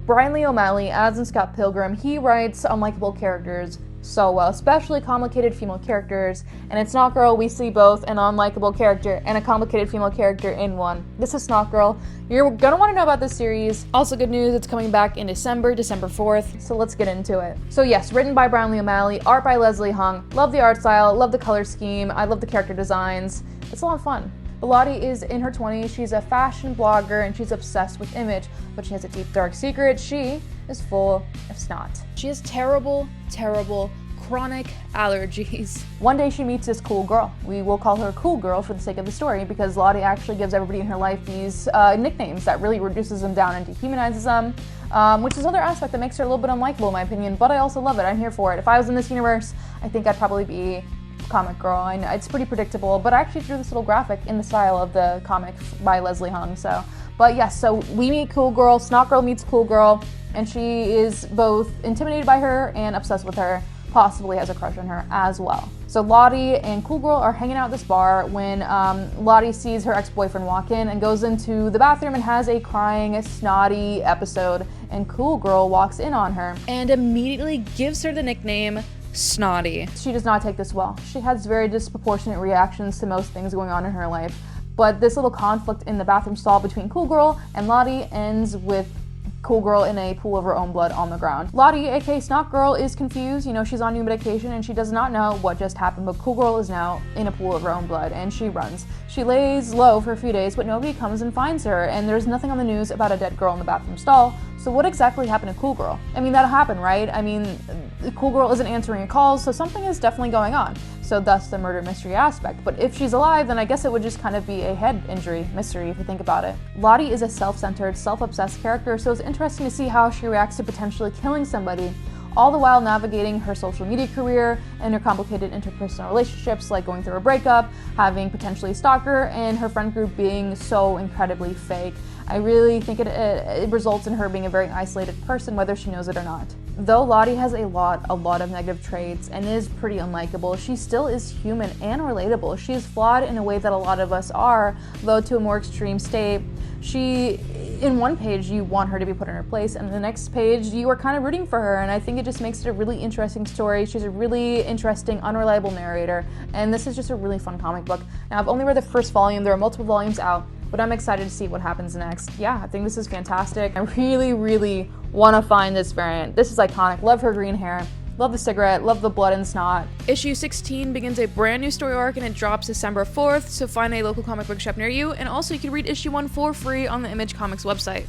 Bryan Lee O'Malley, as in Scott Pilgrim, he writes unlikable characters so well, especially complicated female characters, and in Snotgirl we see both an unlikable character and a complicated female character in one. This is Snotgirl. You're gonna want to know about this series. Also good news, it's coming back in December 4th, so let's get into it. So yes, written by Bryan Lee O'Malley, art by Leslie Hung. Love the art style, love the color scheme, I love the character designs. It's a lot of fun. Lottie is in her 20s, she's a fashion blogger and she's obsessed with image, but she has a deep dark secret. She is full of snot. She has terrible, chronic allergies. One day she meets this cool girl. We will call her Cool Girl for the sake of the story because Lottie actually gives everybody in her life these nicknames that really reduces them down and dehumanizes them, which is another aspect that makes her a little bit unlikable in my opinion, but I also love it. I'm here for it. If I was in this universe, I think I'd probably be comic girl. I know it's pretty predictable, but I actually drew this little graphic in the style of the comic by Leslie Hung. But yes, so we meet Cool Girl, Snotgirl meets Cool Girl, and she is both intimidated by her and obsessed with her, possibly has a crush on her as well. So Lottie and Cool Girl are hanging out at this bar when Lottie sees her ex-boyfriend walk in and goes into the bathroom and has a crying, snotty episode, and Cool Girl walks in on her and immediately gives her the nickname Snotty. She does not take this well. She has very disproportionate reactions to most things going on in her life, but this little conflict in the bathroom stall between Cool Girl and Lottie ends with Cool Girl in a pool of her own blood on the ground. Lottie, aka Snotgirl, is confused. You know, she's on new medication and she does not know what just happened, but Cool Girl is now in a pool of her own blood and she runs. She lays low for a few days, but nobody comes and finds her, and there's nothing on the news about a dead girl in the bathroom stall. So what exactly happened to Cool Girl? I mean, that'll happen, right? I mean, Cool Girl isn't answering her calls, so something is definitely going on. So thus the murder mystery aspect. But if she's alive, then I guess it would just kind of be a head injury mystery if you think about it. Lottie is a self-centered, self-obsessed character, so it's interesting to see how she reacts to potentially killing somebody, all the while navigating her social media career and her complicated interpersonal relationships, like going through a breakup, having potentially a stalker, and her friend group being so incredibly fake. I really think it results in her being a very isolated person, whether she knows it or not. Though Lottie has a lot of negative traits and is pretty unlikable, she still is human and relatable. She is flawed in a way that a lot of us are, though to a more extreme state. In one page you want her to be put in her place, and the next page you are kind of rooting for her, and I think it just makes it a really interesting story. She's a really interesting, unreliable narrator, and this is just a really fun comic book. Now, I've only read the first volume, there are multiple volumes out, but I'm excited to see what happens next. Yeah, I think this is fantastic. I really want to find this variant. This is iconic. Love her green hair. Love the cigarette, love the blood and snot. Issue 16 begins a brand new story arc and it drops December 4th, so find a local comic book shop near you, and also you can read issue 1 for free on the Image Comics website.